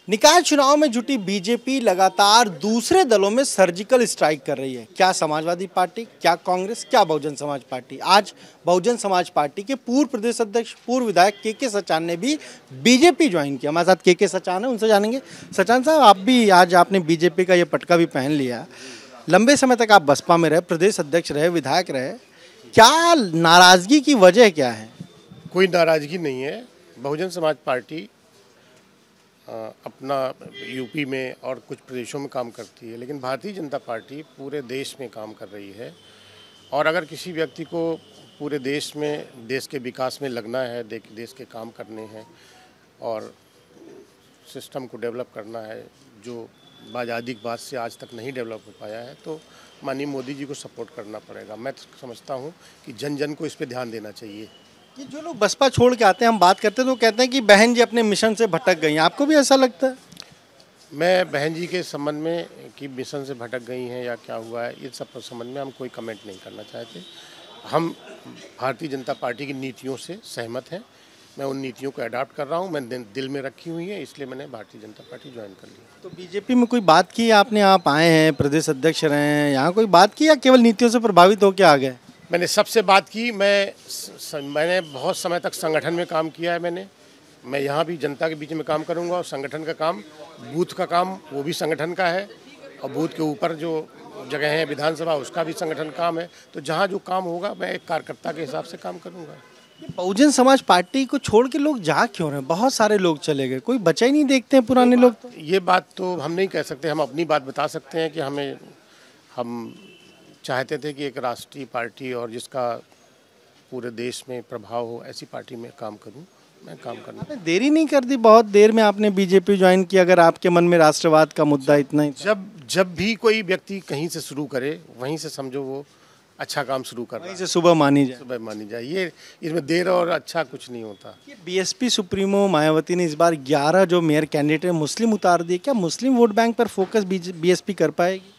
निकाय चुनाव में जुटी बीजेपी लगातार दूसरे दलों में सर्जिकल स्ट्राइक कर रही है। क्या समाजवादी पार्टी, क्या कांग्रेस, क्या बहुजन समाज पार्टी। आज बहुजन समाज पार्टी के पूर्व प्रदेश अध्यक्ष, पूर्व विधायक के सचान ने भी बीजेपी ज्वाइन किया। हमारे साथ के सचान है, उनसे जानेंगे। सचान साहब, आप भी आज आपने बीजेपी का ये पटका भी पहन लिया। लंबे समय तक आप बसपा में रहे, प्रदेश अध्यक्ष रहे, विधायक रहे। क्या नाराजगी की वजह क्या है? कोई नाराजगी नहीं है। बहुजन समाज पार्टी अपना यूपी में और कुछ प्रदेशों में काम करती है, लेकिन भारतीय जनता पार्टी पूरे देश में काम कर रही है। और अगर किसी व्यक्ति को पूरे देश में, देश के विकास में लगना है, देश के काम करने हैं और सिस्टम को डेवलप करना है, जो आज़ादी के बाद से आज तक नहीं डेवलप हो पाया है, तो माननीय मोदी जी को सपोर्ट करना पड़ेगा। मैं समझता हूँ कि जन जन को इस पर ध्यान देना चाहिए। ये जो लोग बसपा छोड़ के आते हैं, हम बात करते हैं तो कहते हैं कि बहन जी अपने मिशन से भटक गई हैं। आपको भी ऐसा लगता है? मैं बहन जी के संबंध में कि मिशन से भटक गई हैं या क्या हुआ है, ये सब संबंध में हम कोई कमेंट नहीं करना चाहते। हम भारतीय जनता पार्टी की नीतियों से सहमत हैं। मैं उन नीतियों को अडॉप्ट कर रहा हूँ, मैंने दिल में रखी हुई है, इसलिए मैंने भारतीय जनता पार्टी ज्वाइन कर ली। तो बीजेपी में कोई बात की आपने? आप आए हैं, प्रदेश अध्यक्ष रहे हैं, यहाँ कोई बात की या केवल नीतियों से प्रभावित होकर आ गए? मैंने सबसे बात की। मैंने बहुत समय तक संगठन में काम किया है। मैं यहाँ भी जनता के बीच में काम करूँगा और संगठन का काम, बूथ का काम वो भी संगठन का है, और बूथ के ऊपर जो जगह है विधानसभा, उसका भी संगठन काम है। तो जहाँ जो काम होगा मैं एक कार्यकर्ता के हिसाब से काम करूँगा। बहुजन समाज पार्टी को छोड़ के लोग जा क्यों रहे हैं? बहुत सारे लोग चले गए, कोई बचा ही नहीं देखते हैं पुराने लोग। तो ये बात तो हम नहीं कह सकते। हम अपनी बात बता सकते हैं कि हम चाहते थे कि एक राष्ट्रीय पार्टी और जिसका पूरे देश में प्रभाव हो, ऐसी पार्टी में काम करूं। मैं काम करना। आपने देरी नहीं कर दी? बहुत देर में आपने बीजेपी ज्वाइन किया। अगर आपके मन में राष्ट्रवाद का मुद्दा इतना ही, जब भी कोई व्यक्ति कहीं से शुरू करे, वहीं से समझो वो अच्छा काम शुरू कर रहा है, वहीं से सुबह मानी जाए। ये इसमें देर और अच्छा कुछ नहीं होता। बीएसपी सुप्रीमो मायावती ने इस बार 11 जो मेयर कैंडिडेट मुस्लिम उतार दिए। क्या मुस्लिम वोट बैंक पर फोकस बीएसपी कर पाएगी?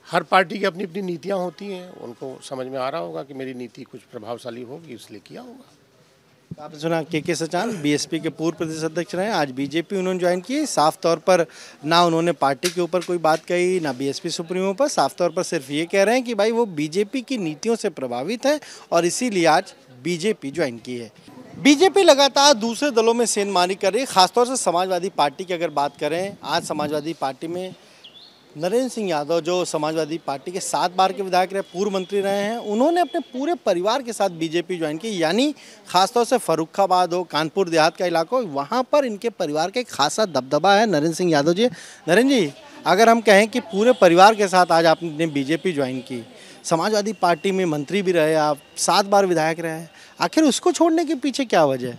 हर पार्टी की अपनी अपनी नीतियाँ होती हैं, उनको समझ में आ रहा होगा कि मेरी नीति कुछ प्रभावशाली होगी, इसलिए किया होगा। आपने सुना के सचान बीएसपी के पूर्व प्रदेश अध्यक्ष रहे, आज बीजेपी उन्होंने ज्वाइन की। साफ तौर पर ना उन्होंने पार्टी के ऊपर कोई बात कही, ना बीएसपी सुप्रीमो पर। साफ तौर पर सिर्फ ये कह रहे हैं कि भाई वो बीजेपी की नीतियों से प्रभावित है और इसीलिए आज बीजेपी ज्वाइन की है। बीजेपी लगातार दूसरे दलों में सेंधमारी कर रही है, खासतौर से समाजवादी पार्टी की अगर बात करें। आज समाजवादी पार्टी में नरेंद्र सिंह यादव, जो समाजवादी पार्टी के 7 बार के विधायक रहे, पूर्व मंत्री रहे हैं, उन्होंने अपने पूरे परिवार के साथ बीजेपी ज्वाइन की। यानी खासतौर से फर्रुखाबाद हो, कानपुर देहात का इलाका हो, वहाँ पर इनके परिवार का एक खासा दबदबा है। नरेंद्र सिंह यादव जी, नरेंद्र जी, अगर हम कहें कि पूरे परिवार के साथ आज आपने बीजेपी ज्वाइन की, समाजवादी पार्टी में मंत्री भी रहे आप, 7 बार विधायक रहे, आखिर उसको छोड़ने के पीछे क्या वजह है?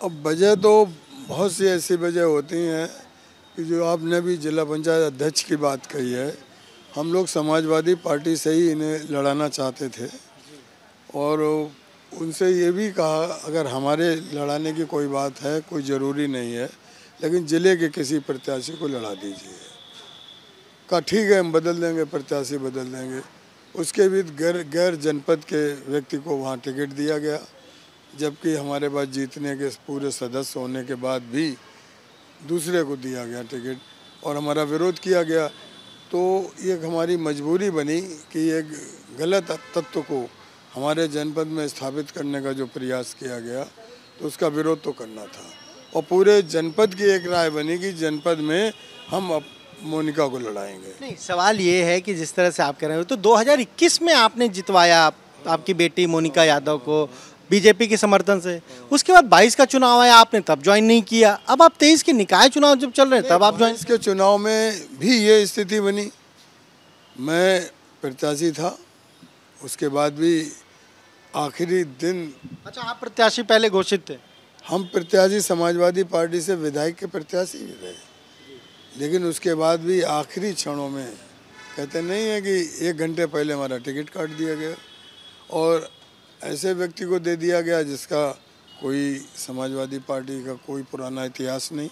अब वजह तो बहुत सी ऐसी वजह होती हैं कि जो आपने भी जिला पंचायत अध्यक्ष की बात कही है, हम लोग समाजवादी पार्टी से ही इन्हें लड़ाना चाहते थे और उनसे ये भी कहा अगर हमारे लड़ाने की कोई बात है, कोई ज़रूरी नहीं है, लेकिन ज़िले के किसी प्रत्याशी को लड़ा दीजिए। कहा ठीक है, हम बदल देंगे, प्रत्याशी बदल देंगे। उसके भी गैर जनपद के व्यक्ति को वहाँ टिकट दिया गया, जबकि हमारे पास जीतने के पूरे सदस्य होने के बाद भी दूसरे को दिया गया टिकट और हमारा विरोध किया गया। तो ये हमारी मजबूरी बनी कि एक गलत तत्व को हमारे जनपद में स्थापित करने का जो प्रयास किया गया, तो उसका विरोध तो करना था। और पूरे जनपद की एक राय बनी कि जनपद में हम मोनिका को लड़ाएंगे। नहीं, सवाल ये है कि जिस तरह से आप कह रहे हो, तो 2021 में आपने जितवाया आपकी बेटी मोनिका यादव को बीजेपी के समर्थन से। उसके बाद 22 का चुनाव आया, आपने तब ज्वाइन नहीं किया। अब आप 23 के निकाय चुनाव जब चल रहे हैं तब आप ज्वाइन। के चुनाव में भी ये स्थिति बनी। मैं प्रत्याशी था, उसके बाद भी आखिरी दिन। अच्छा, आप प्रत्याशी पहले घोषित थे? हम प्रत्याशी समाजवादी पार्टी से विधायक के प्रत्याशी रहे, लेकिन उसके बाद भी आखिरी क्षणों में कहते नहीं है कि 1 घंटे पहले हमारा टिकट काट दिया गया और ऐसे व्यक्ति को दे दिया गया जिसका कोई समाजवादी पार्टी का कोई पुराना इतिहास नहीं,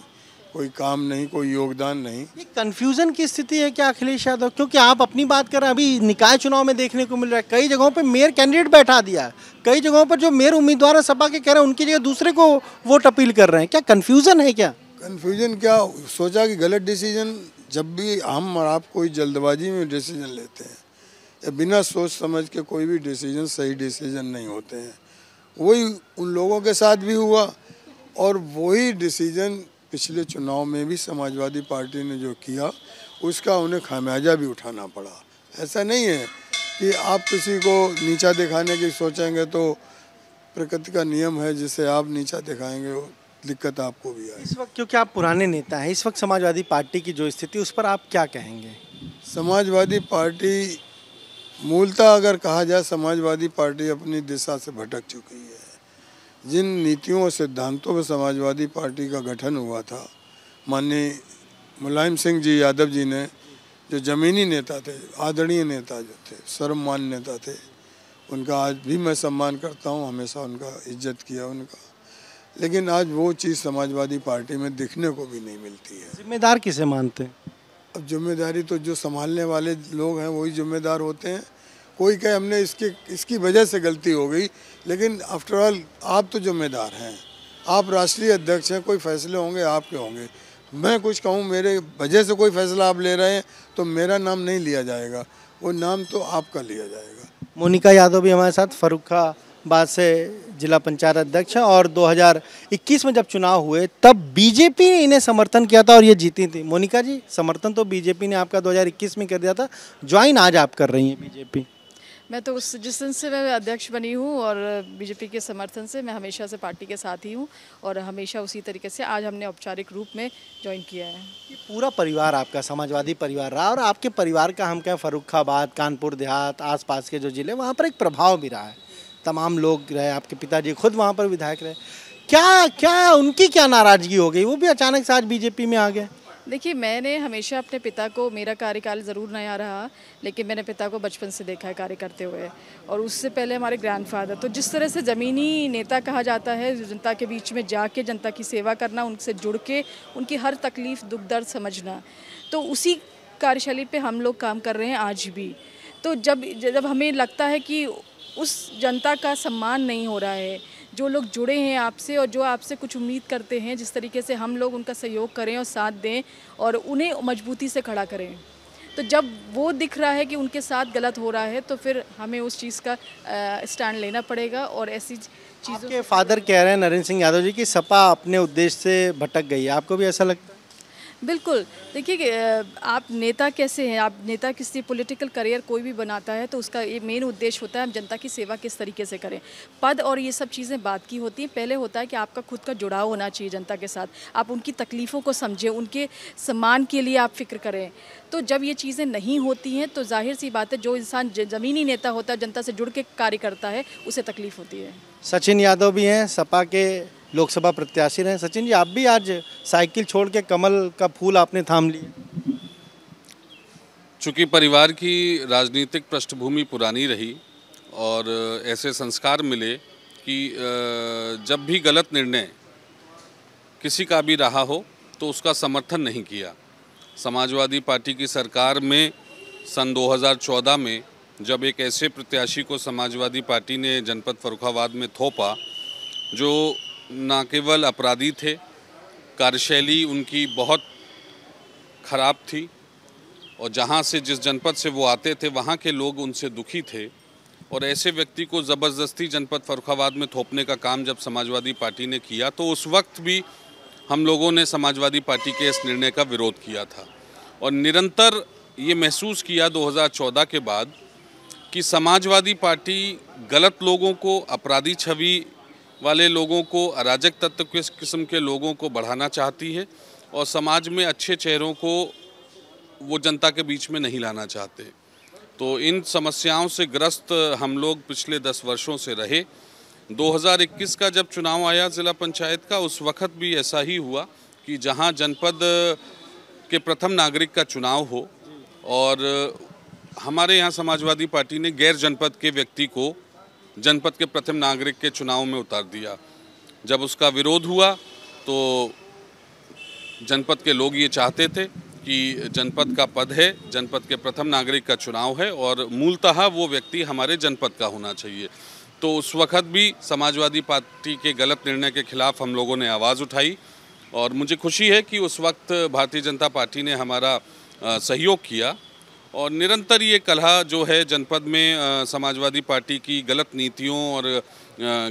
कोई काम नहीं, कोई योगदान नहीं। ये कंफ्यूजन की स्थिति है क्या अखिलेश यादव? क्योंकि आप अपनी बात कर रहे हैं, अभी निकाय चुनाव में देखने को मिल रहा है कई जगहों पे मेयर कैंडिडेट बैठा दिया है, कई जगहों पर जो मेयर उम्मीदवार है सपा के कह रहे हैं उनकी जगह दूसरे को वोट अपील कर रहे हैं। क्या कंफ्यूजन है? क्या कन्फ्यूजन क्या, सोचा कि गलत डिसीजन, जब भी हम और आप कोई जल्दबाजी में डिसीजन लेते हैं या बिना सोच समझ के कोई भी डिसीजन सही डिसीजन नहीं होते हैं। वही उन लोगों के साथ भी हुआ और वही डिसीजन पिछले चुनाव में भी समाजवादी पार्टी ने जो किया उसका उन्हें खामियाजा भी उठाना पड़ा। ऐसा नहीं है कि आप किसी को नीचा दिखाने की सोचेंगे तो प्रकृति का नियम है, जिसे आप नीचा दिखाएंगे वो दिक्कत आपको भी आएगी। इस वक्त क्योंकि आप पुराने नेता हैं, इस वक्त समाजवादी पार्टी की जो स्थिति उस पर आप क्या कहेंगे? समाजवादी पार्टी मूलतः अगर कहा जाए, समाजवादी पार्टी अपनी दिशा से भटक चुकी है। जिन नीतियों और सिद्धांतों पर समाजवादी पार्टी का गठन हुआ था, माननीय मुलायम सिंह जी यादव जी ने, जो ज़मीनी नेता थे, आदरणीय नेता जो थे, सर्वमान्य नेता थे, उनका आज भी मैं सम्मान करता हूं, हमेशा उनका इज्जत किया उनका, लेकिन आज वो चीज़ समाजवादी पार्टी में दिखने को भी नहीं मिलती है। जिम्मेदार किसे मानते हैं? अब जिम्मेदारी तो जो संभालने वाले लोग हैं वही जिम्मेदार होते हैं। कोई कहे हमने इसकी वजह से गलती हो गई, लेकिन आफ्टर ऑल आप तो जिम्मेदार हैं, आप राष्ट्रीय अध्यक्ष हैं, कोई फैसले होंगे आपके होंगे। मैं कुछ कहूँ मेरे वजह से कोई फैसला आप ले रहे हैं तो मेरा नाम नहीं लिया जाएगा, वो नाम तो आपका लिया जाएगा। मोनिका यादव भी हमारे साथ फर्रुखाबाद से जिला पंचायत अध्यक्ष है और 2021 में जब चुनाव हुए तब बीजेपी ने इन्हें समर्थन किया था और ये जीती थी। मोनिका जी, समर्थन तो बीजेपी ने आपका 2021 में कर दिया था, ज्वाइन आज आप कर रही हैं बीजेपी। मैं तो जिस दिन से मैं अध्यक्ष बनी हूँ और बीजेपी के समर्थन से मैं हमेशा से पार्टी के साथ ही हूँ और हमेशा उसी तरीके से आज हमने औपचारिक रूप में ज्वाइन किया है। ये पूरा परिवार आपका समाजवादी परिवार रहा और आपके परिवार का हम क्या फर्रुखाबाद, कानपुर देहात, आसपास के जो ज़िले, वहाँ पर एक प्रभाव भी रहा है। तमाम लोग रहे, आपके पिताजी खुद वहाँ पर विधायक रहे। क्या उनकी क्या नाराज़गी हो गई, वो भी अचानक से आज बीजेपी में आ गए? देखिए, मैंने हमेशा अपने पिता को, मेरा कार्यकाल ज़रूर नया रहा लेकिन मैंने पिता को बचपन से देखा है कार्य करते हुए, और उससे पहले हमारे ग्रैंडफादर। तो जिस तरह से ज़मीनी नेता कहा जाता है, जनता के बीच में जाके जनता की सेवा करना, उनसे जुड़ के उनकी हर तकलीफ़ दुख दर्द समझना, तो उसी कार्यशैली पे हम लोग काम कर रहे हैं आज भी। तो जब हमें लगता है कि उस जनता का सम्मान नहीं हो रहा है, जो लोग जुड़े हैं आपसे और जो आपसे कुछ उम्मीद करते हैं, जिस तरीके से हम लोग उनका सहयोग करें और साथ दें और उन्हें मजबूती से खड़ा करें, तो जब वो दिख रहा है कि उनके साथ गलत हो रहा है तो फिर हमें उस चीज़ का स्टैंड लेना पड़ेगा। और ऐसी चीज़ों के फादर कह रहे हैं नरेंद्र सिंह यादव जी की सपा अपने उद्देश्य से भटक गई है, आपको भी ऐसा लगता है? बिल्कुल। देखिए, आप नेता कैसे हैं, आप नेता किसी पॉलिटिकल करियर कोई भी बनाता है तो उसका ये मेन उद्देश्य होता है हम जनता की सेवा किस तरीके से करें। पद और ये सब चीज़ें बात की होती हैं, पहले होता है कि आपका खुद का जुड़ाव होना चाहिए जनता के साथ, आप उनकी तकलीफ़ों को समझें, उनके सम्मान के लिए आप फिक्र करें। तो जब ये चीज़ें नहीं होती हैं तो जाहिर सी बात है, जो इंसान ज़मीनी नेता होता है, जनता से जुड़ के कार्य करता है, उसे तकलीफ़ होती है। सचिन यादव भी हैं, सपा के लोकसभा प्रत्याशी रहे। सचिन जी, आप भी आज साइकिल छोड़ के कमल का फूल आपने थाम लिया। चूँकि परिवार की राजनीतिक पृष्ठभूमि पुरानी रही और ऐसे संस्कार मिले कि जब भी गलत निर्णय किसी का भी रहा हो तो उसका समर्थन नहीं किया। समाजवादी पार्टी की सरकार में सन 2014 में जब एक ऐसे प्रत्याशी को समाजवादी पार्टी ने जनपद फर्रुखाबाद में थोपा जो न केवल अपराधी थे, कार्यशैली उनकी बहुत खराब थी और जहां से, जिस जनपद से वो आते थे, वहां के लोग उनसे दुखी थे, और ऐसे व्यक्ति को ज़बरदस्ती जनपद फर्रुखाबाद में थोपने का काम जब समाजवादी पार्टी ने किया तो उस वक्त भी हम लोगों ने समाजवादी पार्टी के इस निर्णय का विरोध किया था। और निरंतर ये महसूस किया 2014 के बाद कि समाजवादी पार्टी गलत लोगों को, अपराधी छवि वाले लोगों को, अराजक तत्व के किस्म के लोगों को बढ़ाना चाहती है और समाज में अच्छे चेहरों को वो जनता के बीच में नहीं लाना चाहते। तो इन समस्याओं से ग्रस्त हम लोग पिछले 10 वर्षों से रहे। 2021 का जब चुनाव आया जिला पंचायत का, उस वक्त भी ऐसा ही हुआ कि जहां जनपद के प्रथम नागरिक का चुनाव हो और हमारे यहाँ समाजवादी पार्टी ने गैर जनपद के व्यक्ति को जनपद के प्रथम नागरिक के चुनाव में उतार दिया। जब उसका विरोध हुआ तो जनपद के लोग ये चाहते थे कि जनपद का पद है, जनपद के प्रथम नागरिक का चुनाव है और मूलतः वो व्यक्ति हमारे जनपद का होना चाहिए। तो उस वक्त भी समाजवादी पार्टी के गलत निर्णय के खिलाफ हम लोगों ने आवाज़ उठाई और मुझे खुशी है कि उस वक्त भारतीय जनता पार्टी ने हमारा सहयोग किया और निरंतर ये कलह जो है जनपद में समाजवादी पार्टी की गलत नीतियों और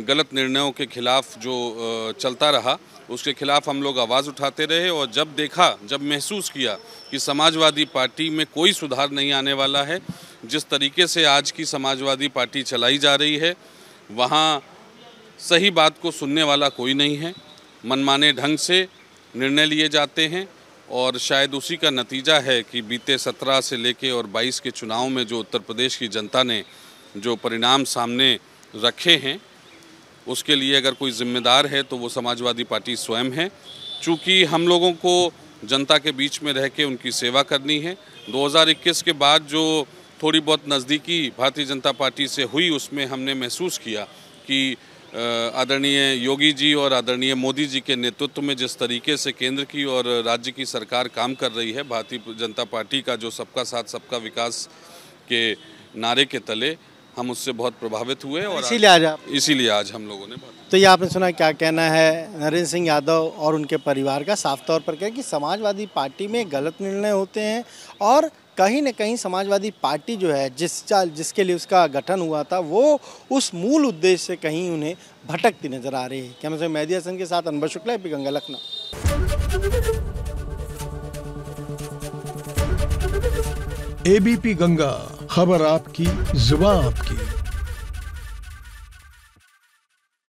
गलत निर्णयों के खिलाफ जो चलता रहा, उसके खिलाफ हम लोग आवाज़ उठाते रहे। और जब महसूस किया कि समाजवादी पार्टी में कोई सुधार नहीं आने वाला है, जिस तरीके से आज की समाजवादी पार्टी चलाई जा रही है, वहाँ सही बात को सुनने वाला कोई नहीं है, मनमाने ढंग से निर्णय लिए जाते हैं। और शायद उसी का नतीजा है कि बीते 17 से लेके और 22 के चुनाव में जो उत्तर प्रदेश की जनता ने जो परिणाम सामने रखे हैं, उसके लिए अगर कोई जिम्मेदार है तो वो समाजवादी पार्टी स्वयं है। चूँकि हम लोगों को जनता के बीच में रह के उनकी सेवा करनी है। 2021 के बाद जो थोड़ी बहुत नज़दीकी भारतीय जनता पार्टी से हुई, उसमें हमने महसूस किया कि आदरणीय योगी जी और आदरणीय मोदी जी के नेतृत्व में जिस तरीके से केंद्र की और राज्य की सरकार काम कर रही है, भारतीय जनता पार्टी का जो सबका साथ सबका विकास के नारे के तले हम उससे बहुत प्रभावित हुए और इसीलिए आज हम लोगों ने तो ये आपने सुना क्या कहना है नरेंद्र सिंह यादव और उनके परिवार का। साफ तौर पर कह कि समाजवादी पार्टी में गलत निर्णय होते हैं और कहीं न कहीं समाजवादी पार्टी जो है जिसके लिए उसका गठन हुआ था, वो उस मूल उद्देश्य से कहीं उन्हें भटकती नजर आ रही है। कैमरा मेहदी हसन के साथ अनवर शुक्ला, एपी गंगा, लखनऊ। एबीपी गंगा, खबर आपकी, जुबान आपकी।